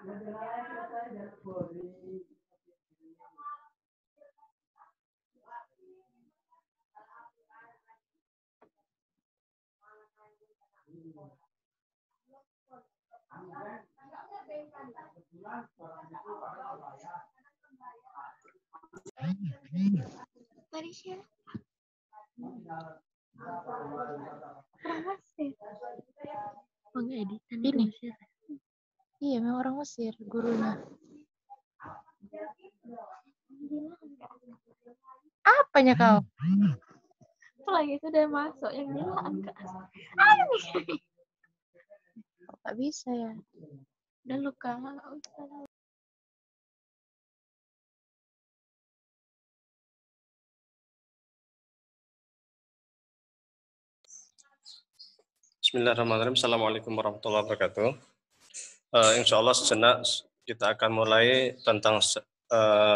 Malaysia. Orang Mesir. Pengeditan ini. Mesir. Iya, memang orang Mesir gurunya. Apanya kau? Lagi sudah masuk yang gila enggak? Ada nih. Tak bisa ya. Udah luka. Bismillahirrahmanirrahim. Assalamualaikum warahmatullahi wabarakatuh. Insya Allah sejenak kita akan mulai tentang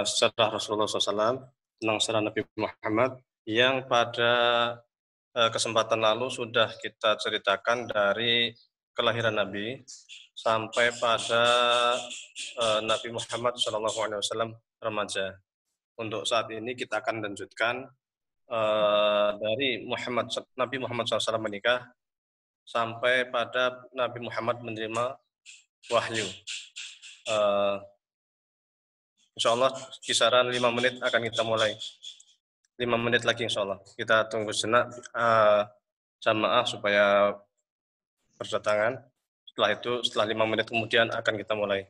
sejarah Rasulullah SAW, tentang sejarah Nabi Muhammad yang pada kesempatan lalu sudah kita ceritakan dari kelahiran Nabi sampai pada Nabi Muhammad SAW remaja. Untuk saat ini kita akan lanjutkan dari Nabi Muhammad SAW menikah sampai pada Nabi Muhammad menerima wahyu. Insya Allah kisaran 5 menit akan kita mulai. 5 menit lagi insya Allah. Kita tunggu sejenak jamaah supaya berdatangan. Setelah itu, setelah 5 menit kemudian akan kita mulai.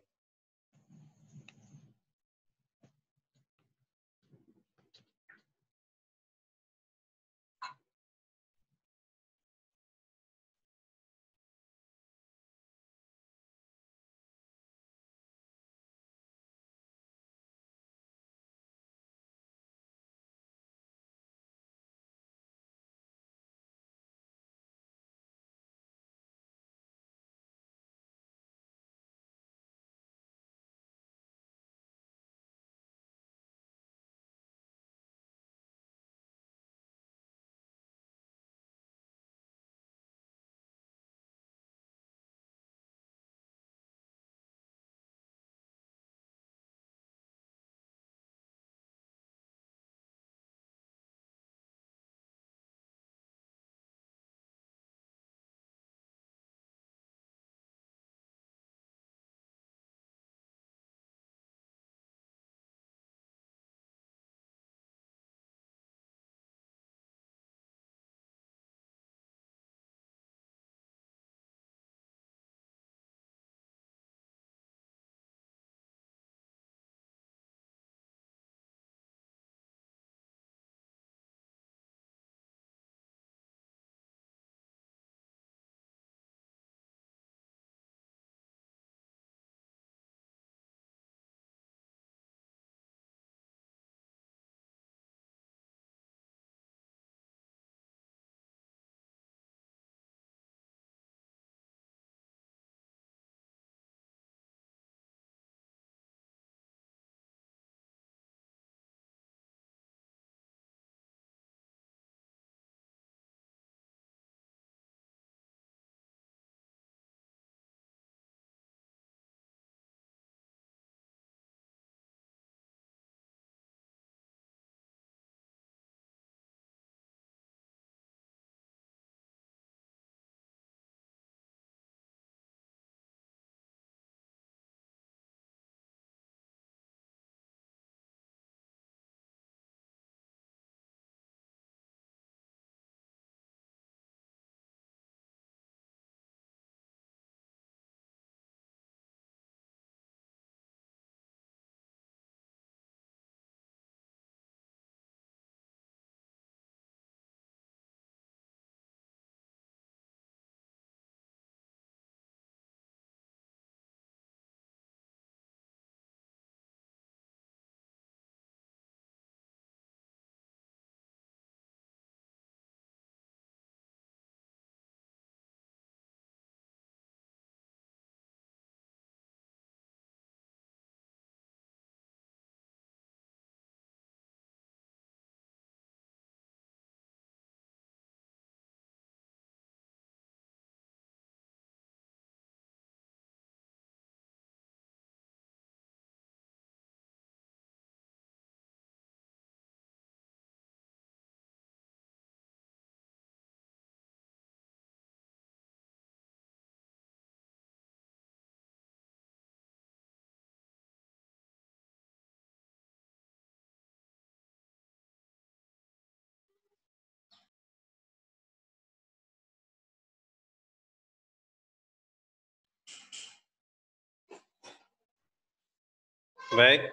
Baik.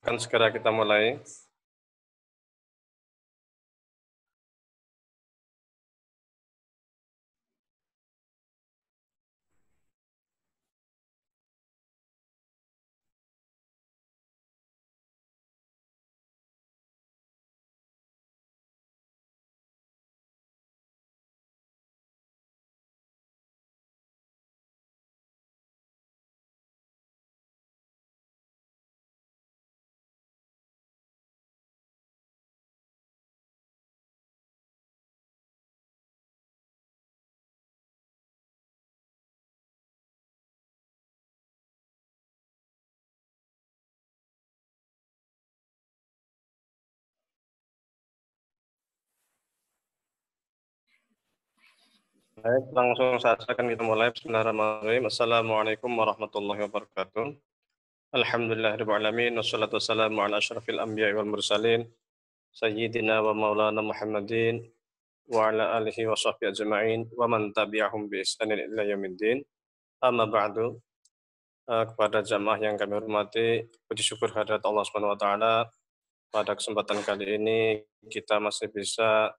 Akan segera kita mulai. Baik, langsung saja akan kita mulai. Bismillahirrahmanirrahim. Assalamualaikum warahmatullahi wabarakatuh. Alhamdulillahirrahmanirrahim. Wassalatu wassalamu ala asyrafil anbiya'i wal mursalin. Sayyidina wa maulana Muhammadin. Wa ala alihi wa sahbihi ajma'in. Wa man tabi'ahum bi ihsanin ila yaumiddin. Amma ba'du. Kepada jamaah yang kami hormati, puji syukur hadirat Allah Subhanahu wa taala. Pada kesempatan kali ini kita masih bisa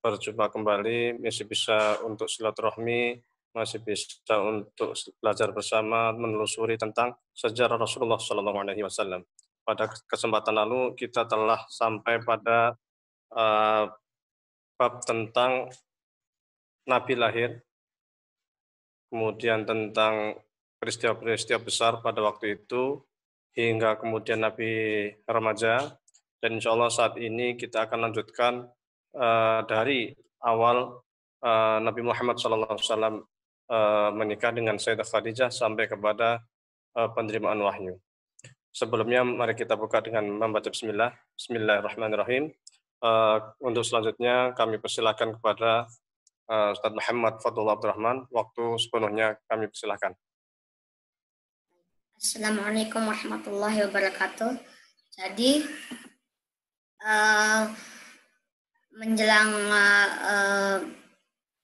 berjumpa kembali, masih bisa untuk silaturahmi, masih bisa untuk belajar bersama, menelusuri tentang sejarah Rasulullah SAW. Pada kesempatan lalu kita telah sampai pada bab tentang Nabi lahir, kemudian tentang peristiwa-peristiwa besar pada waktu itu, hingga kemudian Nabi remaja, dan insya Allah saat ini kita akan lanjutkan dari awal Nabi Muhammad SAW menikah dengan Sayyidah Khadijah sampai kepada penerimaan wahyu. Sebelumnya mari kita buka dengan membaca Bismillah. Bismillahirrahmanirrahim. Untuk selanjutnya kami persilakan kepada Ustaz Muhammad Fadlul Abdurrahman. Waktu sepenuhnya kami persilakan. Assalamualaikum warahmatullahi wabarakatuh. Jadi menjelang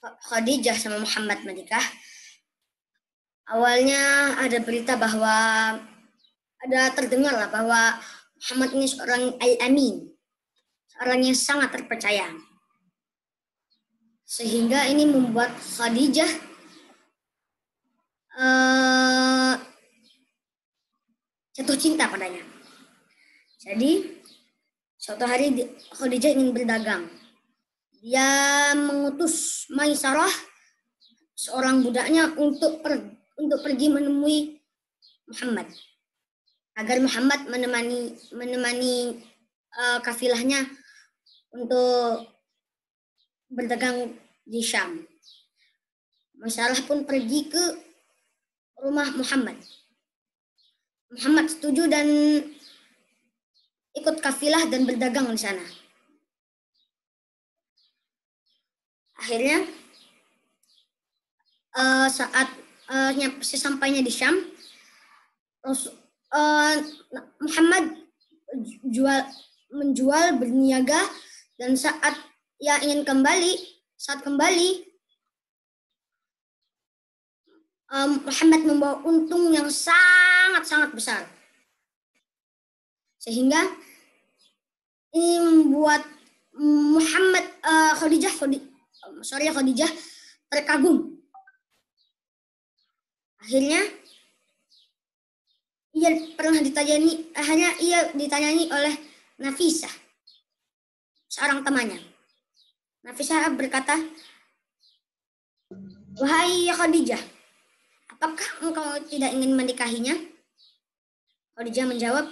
Khadijah sama Muhammad menikah, awalnya ada berita bahwa terdengar lah bahwa Muhammad ini seorang al-amin, seorang yang sangat terpercaya, sehingga ini membuat Khadijah jatuh cinta padanya. Jadi suatu hari Khadijah ingin berdagang. Dia mengutus Maisarah, seorang budaknya, untuk pergi menemui Muhammad, agar Muhammad menemani kafilahnya untuk berdagang di Syam. Maisarah pun pergi ke rumah Muhammad. Muhammad setuju dan ikut kafilah dan berdagang di sana. Akhirnya saat sesampainya di Syam, Muhammad menjual, berniaga, dan saat kembali Muhammad membawa untung yang sangat besar, sehingga ini membuat Khadijah terkagum. Akhirnya ia ditanyai oleh Nafisah, seorang temannya. Nafisah berkata, "Wahai Khadijah, apakah engkau tidak ingin menikahinya?" Khadijah menjawab,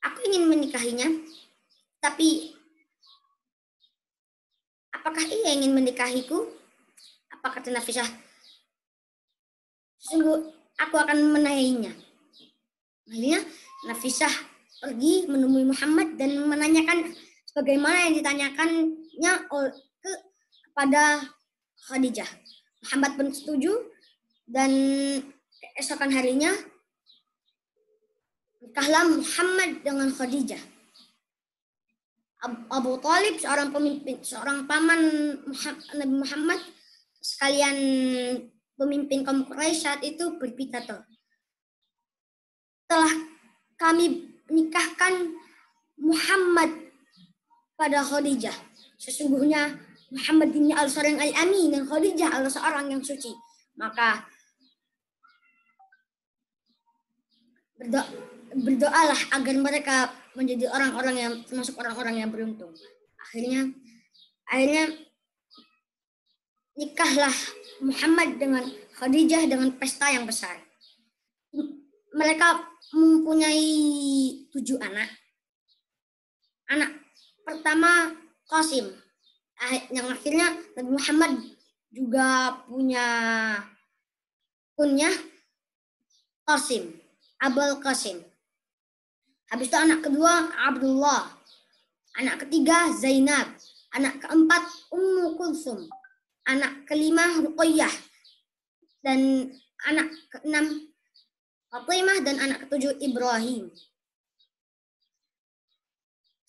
"Aku ingin menikahinya, tapi apakah ia ingin menikahiku?" Apa kata Nafisah? "Sungguh aku akan menikahinya." Akhirnya Nafisah pergi menemui Muhammad dan menanyakan sebagaimana yang ditanyakannya kepada Khadijah. Muhammad pun setuju, dan keesokan harinya nikahlah Muhammad dengan Khadijah. Abu Thalib, seorang pemimpin, seorang paman Nabi Muhammad, sekalian pemimpin kaum Quraisy saat itu berpidato. Telah kami nikahkan Muhammad pada Khadijah. Sesungguhnya Muhammad ini al-Sarang al-Amin dan Khadijah adalah seorang yang suci. Maka berdoalah agar mereka menjadi orang-orang yang termasuk orang-orang yang beruntung. Akhirnya nikahlah Muhammad dengan Khadijah dengan pesta yang besar. Mereka mempunyai 7 anak. Anak pertama Qasim, yang akhirnya Nabi Muhammad juga punya kunyah Qasim, Abul Qasim. Habis itu anak kedua Abdullah, anak ketiga Zainab, anak keempat Ummu Kulsum, anak kelima Ruqayyah, dan anak keenam Fatimah, dan anak ketujuh Ibrahim.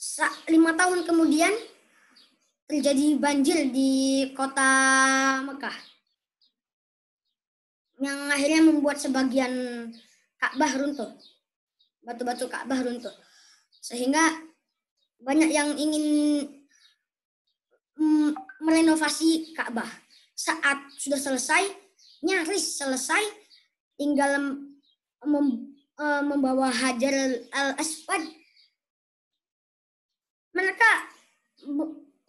5 tahun kemudian terjadi banjir di kota Mekah yang akhirnya membuat sebagian Ka'bah runtuh. Batu-batu Ka'bah runtuh. Sehingga banyak yang ingin merenovasi Ka'bah. Saat sudah selesai, nyaris selesai, tinggal membawa Hajar al-Aswad. Mereka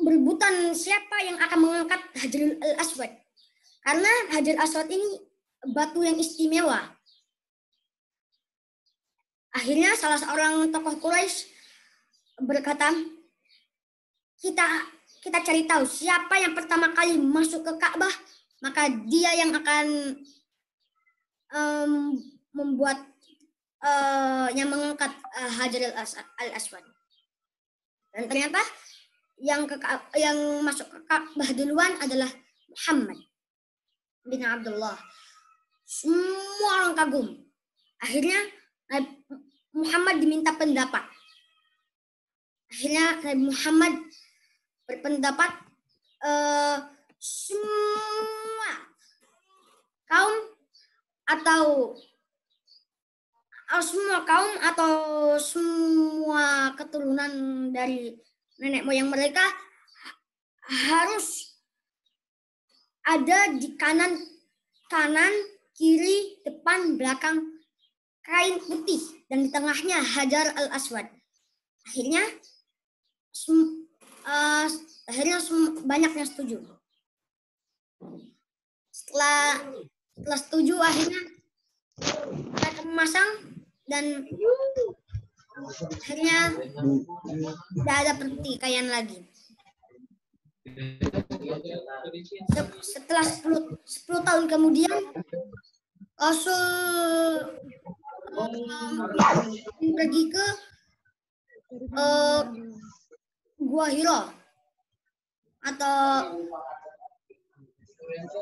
berebutan siapa yang akan mengangkat Hajar al-Aswad. Karena Hajar al-Aswad ini batu yang istimewa. Akhirnya salah seorang tokoh Quraisy berkata, kita cari tahu siapa yang pertama kali masuk ke Ka'bah, maka dia yang akan membuat yang mengangkat Hajar al-Aswad. Dan ternyata yang masuk ke Ka'bah duluan adalah Muhammad bin Abdullah. Semua orang kagum. Akhirnya Muhammad diminta pendapat. Akhirnya Nabi Muhammad berpendapat semua kaum atau semua keturunan dari nenek moyang mereka harus ada di kanan, kiri, depan, belakang kain putih, dan di tengahnya Hajar al-Aswad. Akhirnya banyak yang setuju. Setelah setuju, akhirnya mereka memasang, dan akhirnya tidak ada pertikaian lagi. Setelah 10 tahun kemudian, Rasul pergi ke Gua Hira atau itu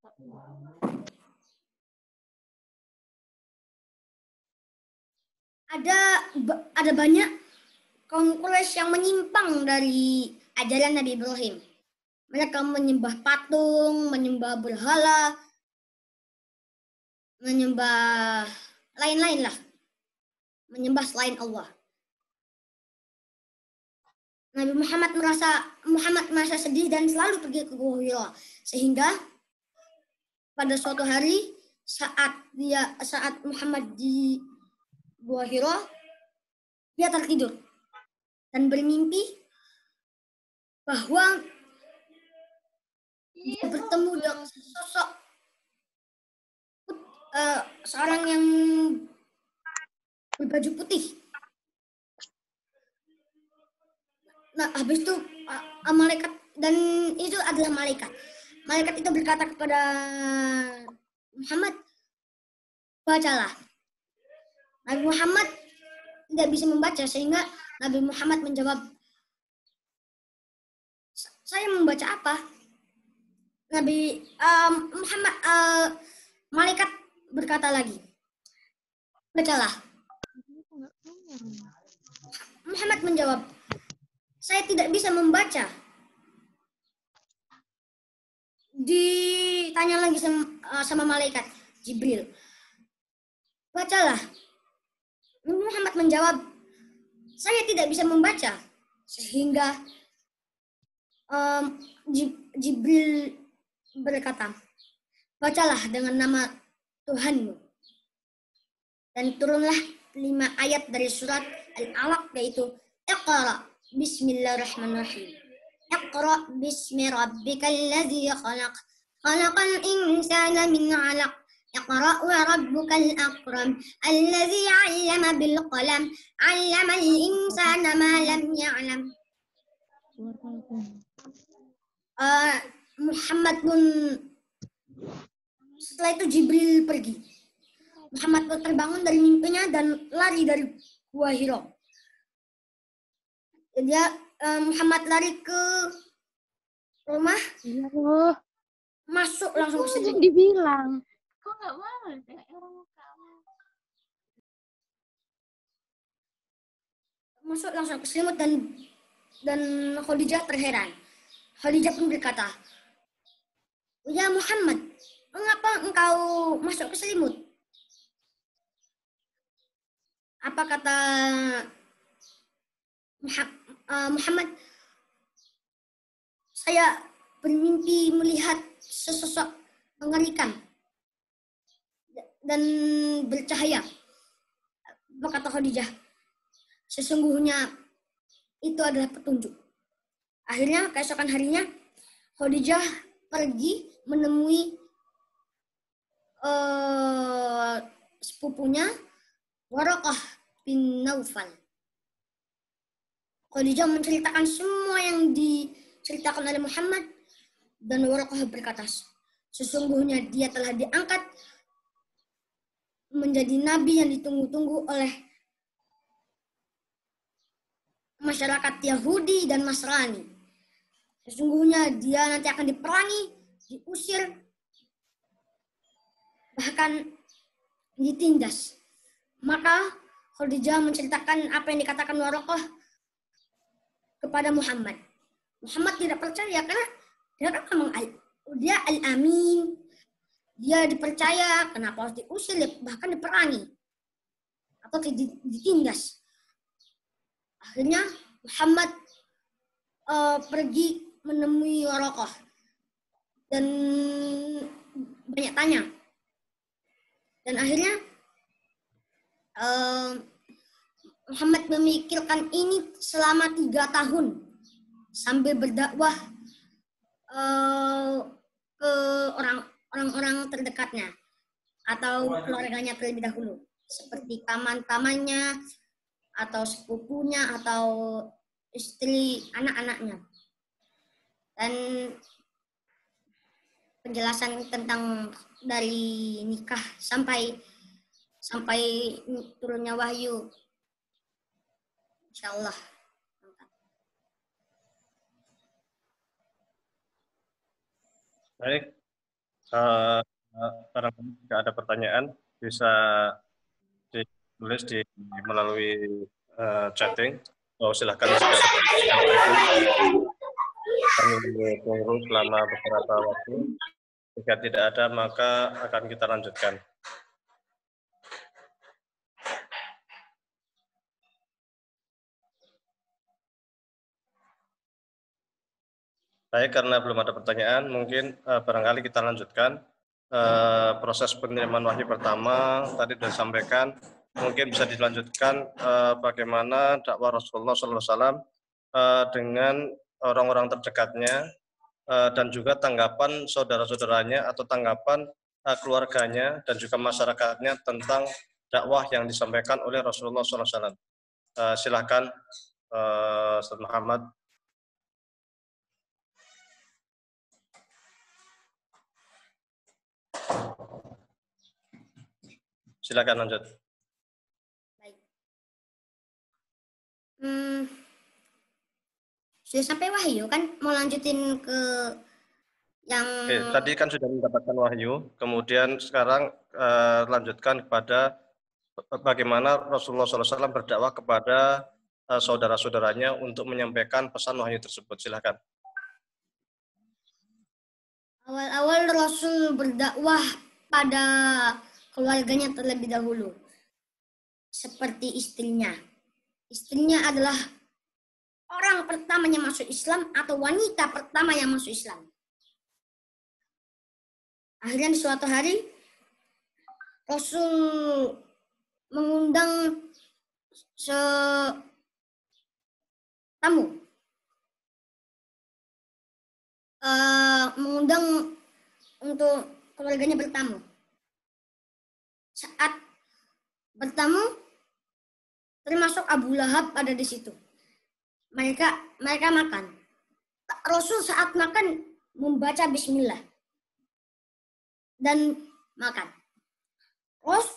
Kak. Ada banyak kaum Quraisy yang menyimpang dari ajaran Nabi Ibrahim. Mereka menyembah patung, menyembah berhala, menyembah lain-lain lah. Menyembah selain Allah. Nabi Muhammad merasa sedih dan selalu pergi ke Gua Hira. Sehingga pada suatu hari saat Muhammad di Gua Hira, dia tertidur dan bermimpi bahwa dia bertemu dengan sosok seorang yang berbaju putih. Nah, habis itu malaikat, dan itu adalah malaikat. Malaikat itu berkata kepada Muhammad, bacalah. Nabi Muhammad tidak bisa membaca sehingga Nabi Muhammad menjawab, saya membaca apa? Nabi Muhammad malaikat berkata lagi, bacalah. Muhammad menjawab, saya tidak bisa membaca. Ditanya lagi sama malaikat Jibril, bacalah. Muhammad menjawab, saya tidak bisa membaca. Sehingga Jibril berkata, bacalah dengan nama Tuhanmu. Dan turunlah 5 ayat dari surat Al-Alaq, yaitu Iqra bismillahirrahmanirrahim. Iqra bismi rabbikal ladzi khalaq. Khalaqal insana min 'alaq. Iqra wa rabbukal akram. Alladzi 'allama bil qalam. 'Allamal insana ma lam ya'lam. Muhammad pun, setelah itu Jibril pergi. Muhammad pun terbangun dari mimpinya dan lari dari Gua Hira. Muhammad lari ke rumah, masuk langsung ke selimut. Dibilang, kok nggak mau kayak orang kamu. Masuk langsung ke selimut dan Khadijah terheran. Khadijah pun berkata, ya Muhammad, mengapa engkau masuk ke selimut? Apa kata Muhammad? Saya bermimpi melihat sesosok mengerikan dan bercahaya. Apa kata Khadijah? Sesungguhnya itu adalah petunjuk. Akhirnya keesokan harinya Khadijah pergi menemui sepupunya Waraqah bin Naufal. Khadijah menceritakan semua yang diceritakan oleh Muhammad, dan Waraqah berkata, sesungguhnya dia telah diangkat menjadi nabi yang ditunggu-tunggu oleh masyarakat Yahudi dan Nasrani. Sesungguhnya dia nanti akan diperangi, diusir, bahkan ditindas. Maka Khadijah menceritakan apa yang dikatakan Waraqah kepada Muhammad. Muhammad tidak percaya karena dia kan memang dia al-amin. Dia dipercaya, kenapa harus diusir, bahkan diperangi atau ditindas. Akhirnya Muhammad pergi menemui Waraqah dan banyak tanya. Dan akhirnya Muhammad memikirkan ini selama 3 tahun sambil berdakwah ke orang-orang terdekatnya atau keluarganya terlebih dahulu, seperti paman-pamannya atau sepupunya atau istri anak-anaknya. Dan penjelasan tentang dari nikah sampai turunnya wahyu, insyaallah. Baik, barangkali jika ada pertanyaan bisa ditulis melalui chatting. Silahkan jika kami tunggu selama beberapa waktu. Jika tidak ada, maka akan kita lanjutkan. Baik, karena belum ada pertanyaan, mungkin barangkali kita lanjutkan. Proses penerimaan wahyu pertama tadi sudah disampaikan, mungkin bisa dilanjutkan bagaimana dakwah Rasulullah SAW dengan orang-orang terdekatnya dan juga tanggapan saudara-saudaranya atau tanggapan keluarganya dan juga masyarakatnya tentang dakwah yang disampaikan oleh Rasulullah SAW. Silakan Ustaz Muhammad. Silakan lanjut. Baik. Sudah sampai wahyu kan? Mau lanjutin ke yang Tadi kan sudah mendapatkan wahyu, kemudian sekarang lanjutkan kepada bagaimana Rasulullah SAW berdakwah kepada saudara-saudaranya untuk menyampaikan pesan wahyu tersebut. Silakan. awal-awal Rasul berdakwah pada keluarganya terlebih dahulu. Seperti istrinya. Istrinya adalah orang pertama yang masuk Islam atau wanita pertama yang masuk Islam. Akhirnya di suatu hari Rasul mengundang tamu. Mengundang untuk keluarganya bertamu. Saat bertamu, termasuk Abu Lahab ada di situ. Mereka makan. Rasul saat makan membaca Bismillah dan makan. Terus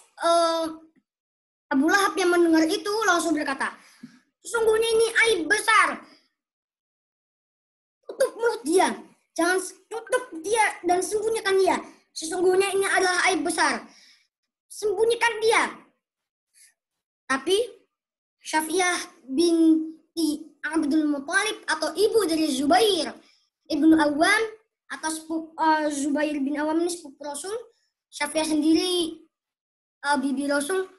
Abu Lahab yang mendengar itu langsung berkata, sesungguhnya ini aib besar. Tutup mulut dia. Jangan tutup dia dan sembunyikan dia. Sesungguhnya ini adalah aib besar. Sembunyikan dia. Tapi Syafi'ah binti Abdul Muthalib atau ibu dari Zubair ibnu Awam atau Zubair bin Awam ini sepupu Rasul. Syafi'ah sendiri bibi Rasul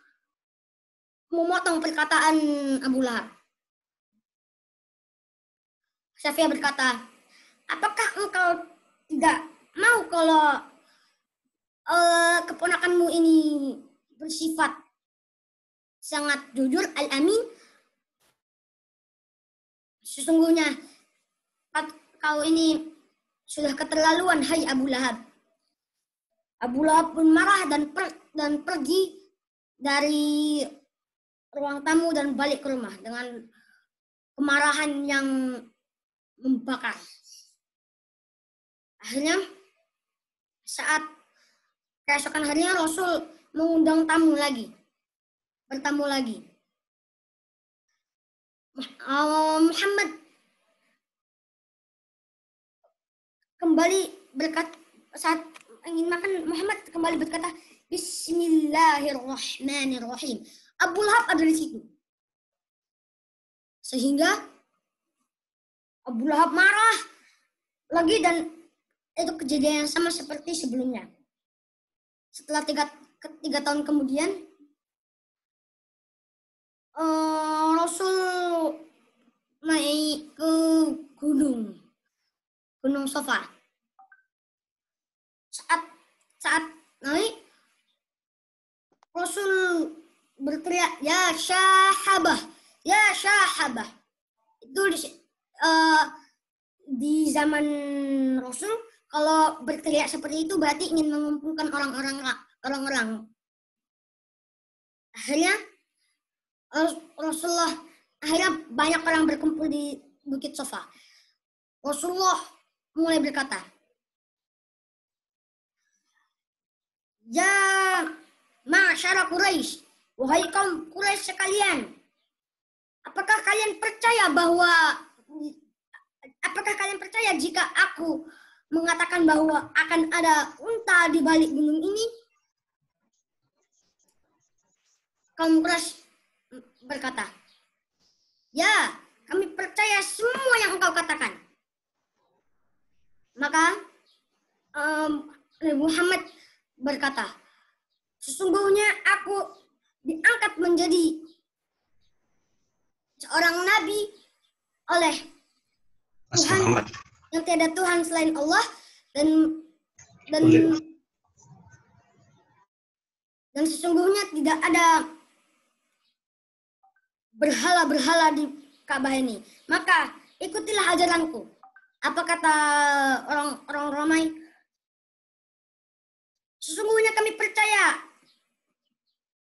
memotong perkataan Abu Lahab. Syafi'ah berkata, apakah engkau tidak mau kalau keponakanmu ini bersifat sangat jujur, al-amin? Sesungguhnya kau ini sudah keterlaluan, hai Abu Lahab. Abu Lahab pun marah dan pergi dari ruang tamu dan balik ke rumah dengan kemarahan yang membakar. Akhirnya saat keesokan harinya Rasul mengundang tamu lagi. Bertamu lagi. Muhammad kembali berkata, saat ingin makan, Muhammad kembali berkata, Bismillahirrahmanirrahim. Abu Lahab ada di situ. Sehingga Abu Lahab marah lagi dan itu kejadian yang sama seperti sebelumnya. Setelah tiga tahun kemudian, Rasul naik ke Gunung Safa. Saat naik, Rasul berteriak, ya syahabah, ya syahabah. Itu di zaman Rasul, kalau berteriak seperti itu berarti ingin mengumpulkan orang-orang. Akhirnya Rasulullah, banyak orang berkumpul di Bukit Safa. Rasulullah mulai berkata, ya ma'syara Quraisy, wahai kaum Quraisy sekalian, apakah kalian percaya jika aku mengatakan bahwa akan ada unta di balik gunung ini? Kaum Quraisy berkata, ya, kami percaya semua yang engkau katakan. Maka Muhammad berkata, sesungguhnya aku diangkat menjadi seorang nabi oleh Tuhan yang tiada Tuhan selain Allah dan sesungguhnya tidak ada berhala-berhala di Ka'bah ini. Maka ikutilah ajaranku. Apa kata orang ramai? Sesungguhnya kami percaya.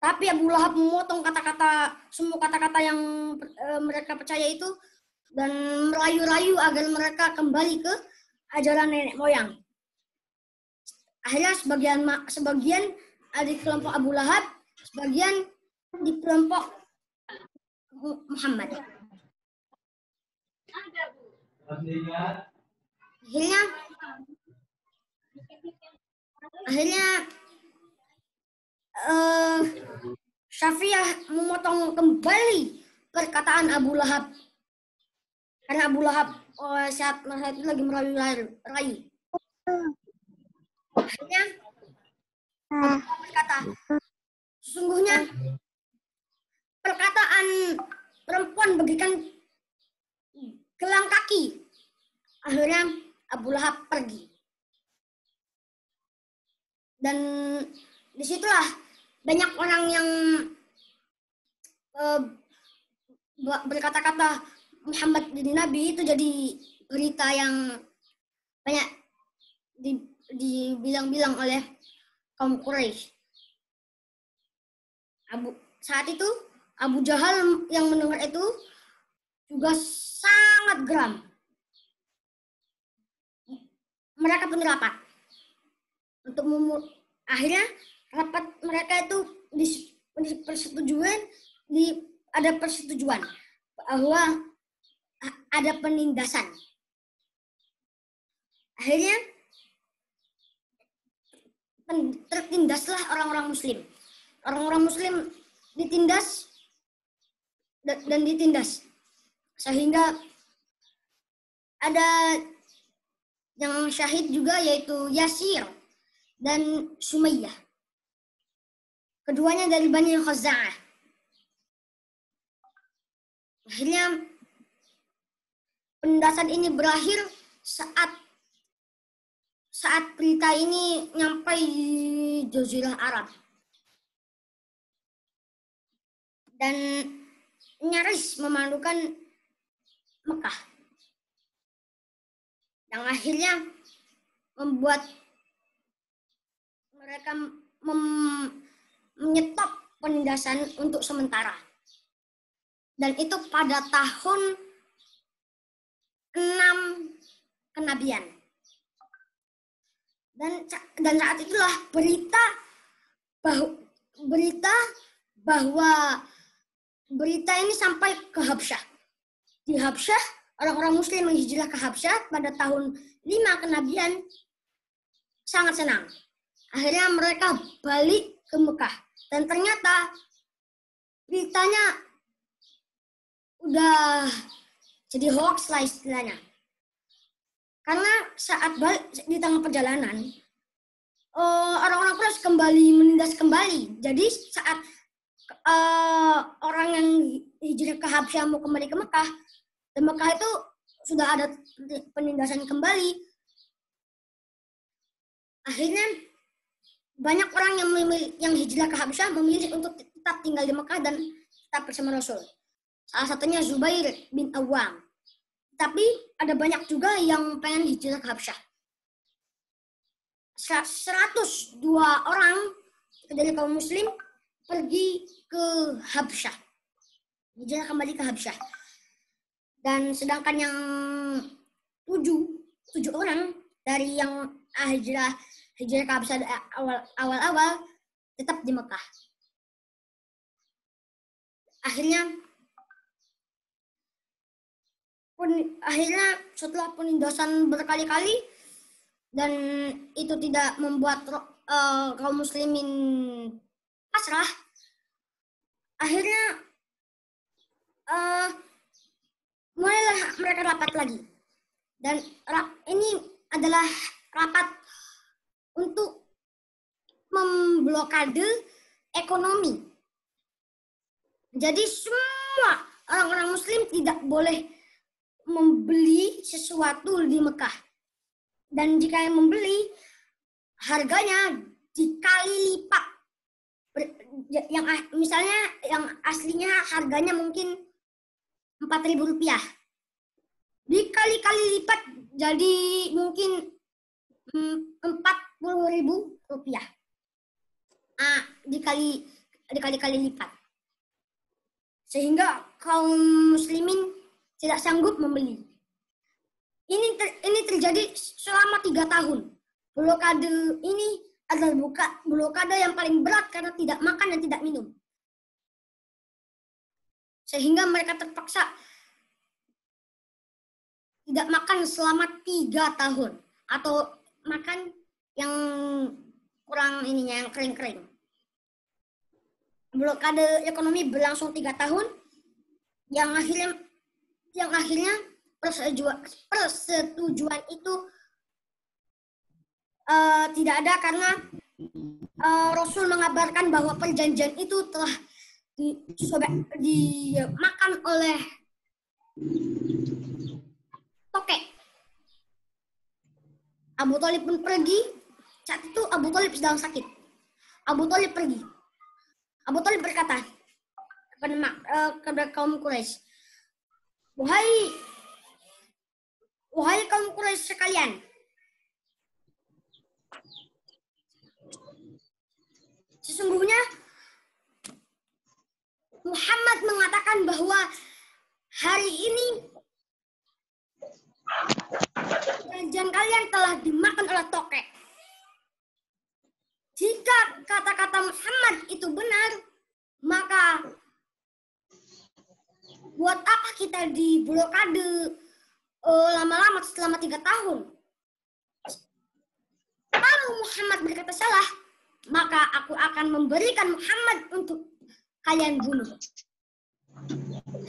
Tapi Abu Lahab memotong semua kata-kata yang mereka percaya itu dan merayu-rayu agar mereka kembali ke ajaran nenek moyang. Akhirnya sebagian dari kelompok Abu Lahab sebagian di kelompok Muhammad. Akhirnya Syafi'iyah memotong kembali perkataan Abu Lahab. Karena Abu Lahab saat masa itu lagi merayu. Akhirnya berkata, sesungguhnya perkataan perempuan bagaikan gelang kaki. Akhirnya Abu Lahab pergi. Dan disitulah banyak orang yang berkata-kata Muhammad jadi nabi itu jadi berita yang banyak dibilang-bilang oleh kaum Quraisy. Saat itu Abu Jahal yang mendengar itu juga sangat geram. Mereka pun rapat untuk akhirnya rapat mereka itu ada persetujuan bahwa ada penindasan. Akhirnya tertindaslah orang-orang Muslim. Orang-orang Muslim ditindas dan ditindas sehingga ada yang syahid juga, yaitu Yasir dan Sumayyah. Keduanya dari Bani Khuza'ah. Akhirnya penindasan ini berakhir saat berita ini nyampai di Jazirah Arab. Dan nyaris memalukan Mekah. Yang akhirnya membuat mereka menyetop penindasan untuk sementara. Dan itu pada tahun 6 kenabian. Dan saat itulah berita ini sampai ke Habsyah. Di Habsyah, orang-orang Muslim menghijrah ke Habsyah pada tahun 5 kenabian sangat senang. Akhirnya mereka balik ke Mekah. Dan ternyata beritanya udah jadi hoax lah istilahnya. Karena saat balik di tengah perjalanan, orang-orang Quraisy kembali menindas kembali. Jadi saat orang yang hijrah ke Habsyah mau kembali ke Mekah, dan Mekah itu sudah ada penindasan kembali. Akhirnya banyak orang yang hijrah ke Habsyah memilih untuk tetap tinggal di Mekah dan tetap bersama Rasul. Salah satunya Zubair bin Awam. Tapi ada banyak juga yang pengen hijrah ke Habsyah. 102 orang dari kaum Muslim pergi ke Habsyah. Hijrah kembali ke Habsyah. Dan sedangkan yang 7 orang dari yang hijrah ke Habsyah awal-awal tetap di Mekah. Akhirnya setelah penindasan berkali-kali dan itu tidak membuat kaum muslimin pasrah, akhirnya mulailah mereka rapat lagi. Dan ini adalah rapat untuk memblokade ekonomi. Jadi semua orang-orang Muslim tidak boleh membeli sesuatu di Mekah. Dan jika yang membeli, harganya dikali lipat. Misalnya yang aslinya harganya mungkin Rp4.000. Dikali-kali lipat jadi mungkin Rp40.000. Dikali-kali lipat. Sehingga kaum muslimin tidak sanggup membeli. Ini terjadi selama 3 tahun. Blokade ini adalah blokade yang paling berat karena tidak makan dan tidak minum. Sehingga mereka terpaksa tidak makan selama 3 tahun. Atau makan yang kurang ininya, yang kering-kering. Blokade ekonomi berlangsung 3 tahun. Yang akhirnya persetujuan itu tidak ada karena Rasul mengabarkan bahwa perjanjian itu telah dimakan oleh tokek. Abu Thalib pun pergi. Saat itu Abu Thalib sedang sakit. Abu Thalib pergi. Abu Thalib berkata kepada kaum Quraisy, wahai kaum Quraisy sekalian, sesungguhnya Muhammad mengatakan bahwa hari ini perjanjian kalian telah dimakan oleh tokek. Jika kata-kata Muhammad itu benar, maka buat apa kita diblokade lama-lama selama 3 tahun? Kalau Muhammad berkata salah, maka aku akan memberikan Muhammad untuk kalian bunuh.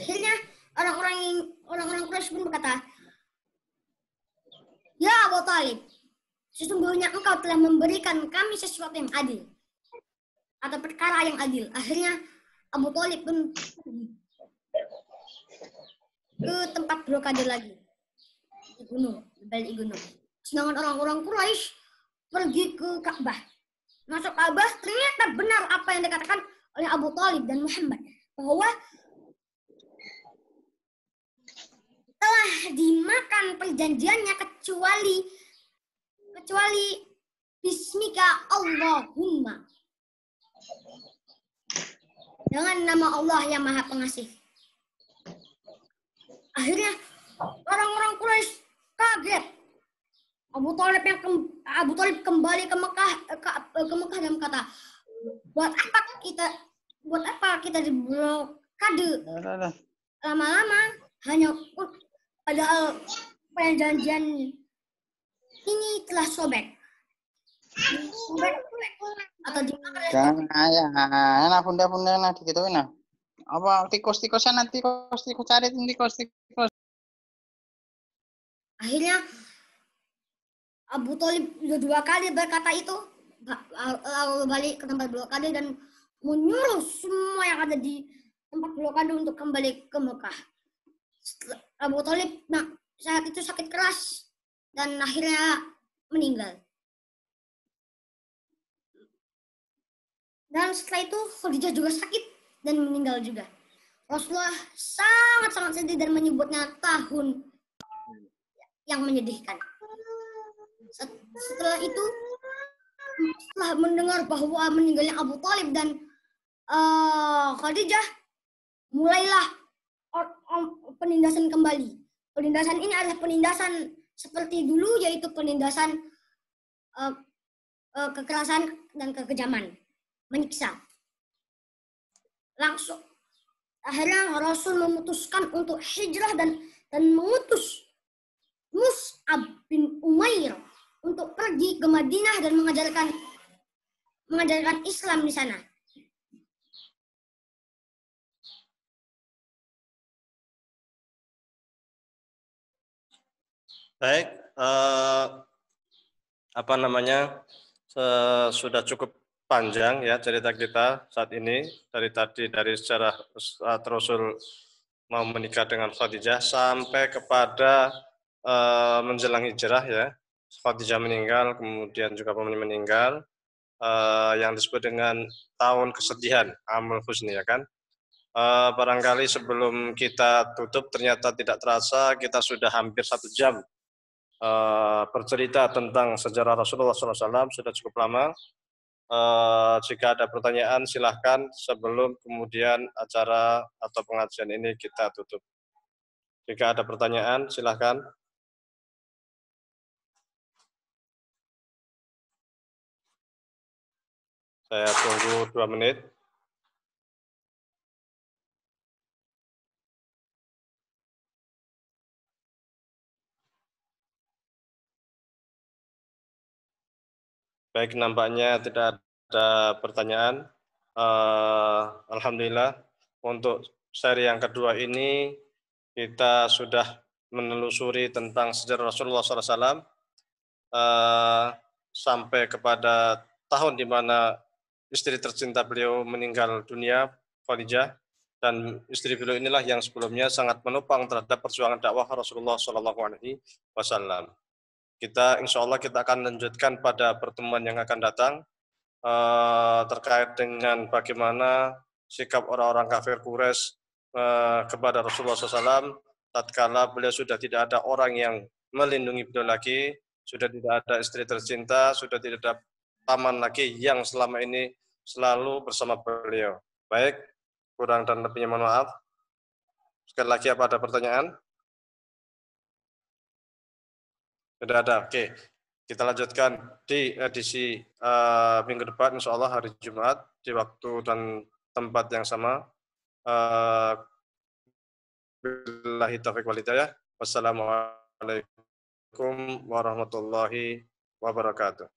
Akhirnya orang-orang Quraisy pun berkata, ya Abu Thalib, sesungguhnya engkau telah memberikan kami sesuatu yang adil atau perkara yang adil. Akhirnya Abu Thalib pun ke tempat blokade lagi, di gunung, di balik gunung. Sedangkan orang-orang Quraisy pergi ke Ka'bah. Masuk Ka'bah, ternyata benar apa yang dikatakan oleh Abu Thalib dan Muhammad, bahwa telah dimakan perjanjiannya kecuali Bismika Allahumma, dengan nama Allah yang Maha Pengasih. Akhirnya orang-orang Quraisy kaget. Abu Thalib kembali ke Mekah dan berkata, buat apa kita diblokade lama-lama, hanya padahal perjanjian ini telah sobek atau dimakan. Jangan enak bunda-bunda nah digituin nah. Apa tikus-tikusan nanti tikus cari tikus. Akhirnya Abu Thalib 2 kali berkata itu, lalu balik ke tempat blokade dan menyuruh semua yang ada di tempat blokade untuk kembali ke Mekah. Abu Thalib saat itu sakit keras dan akhirnya meninggal. Dan setelah itu Khadijah juga sakit dan meninggal juga. Rasulullah sangat-sangat sedih dan menyebutnya tahun yang menyedihkan. Setelah itu, setelah mendengar bahwa meninggalnya Abu Thalib dan Khadijah, mulailah penindasan kembali. Penindasan ini adalah penindasan seperti dulu, yaitu penindasan kekerasan dan kekejaman, menyiksa. Langsung akhirnya Rasul memutuskan untuk hijrah dan mengutus Mus'ab bin Umair untuk pergi ke Madinah dan mengajarkan Islam di sana. Baik, sudah cukup panjang ya cerita kita saat ini dari sejarah saat Rasul mau menikah dengan Khadijah sampai kepada menjelang hijrah ya. Khadijah meninggal, kemudian juga pamannya meninggal, yang disebut dengan tahun kesedihan, Amul Husni ya kan. Barangkali sebelum kita tutup ternyata tidak terasa kita sudah hampir 1 jam bercerita tentang sejarah Rasulullah SAW, sudah cukup lama. Jika ada pertanyaan silahkan sebelum kemudian acara atau pengajian ini kita tutup. Jika ada pertanyaan silahkan. Saya tunggu 2 menit. Baik, nampaknya tidak ada pertanyaan. Alhamdulillah, untuk seri yang kedua ini kita sudah menelusuri tentang sejarah Rasulullah SAW sampai kepada tahun di mana istri tercinta beliau meninggal dunia, Khadijah, dan istri beliau inilah yang sebelumnya sangat menopang terhadap perjuangan dakwah Rasulullah SAW. Kita insya Allah kita akan lanjutkan pada pertemuan yang akan datang terkait dengan bagaimana sikap orang-orang kafir Quraisy kepada Rasulullah SAW tatkala beliau sudah tidak ada orang yang melindungi beliau lagi, sudah tidak ada istri tercinta, sudah tidak ada paman lagi yang selama ini selalu bersama beliau. Baik, kurang dan lebihnya mohon maaf. Sekali lagi, apa ada pertanyaan? Tidak ada. Oke, kita lanjutkan di edisi minggu depan, insya Allah hari Jumat, di waktu dan tempat yang sama. Billahi taufiq wal hidayah. Wassalamualaikum warahmatullahi wabarakatuh.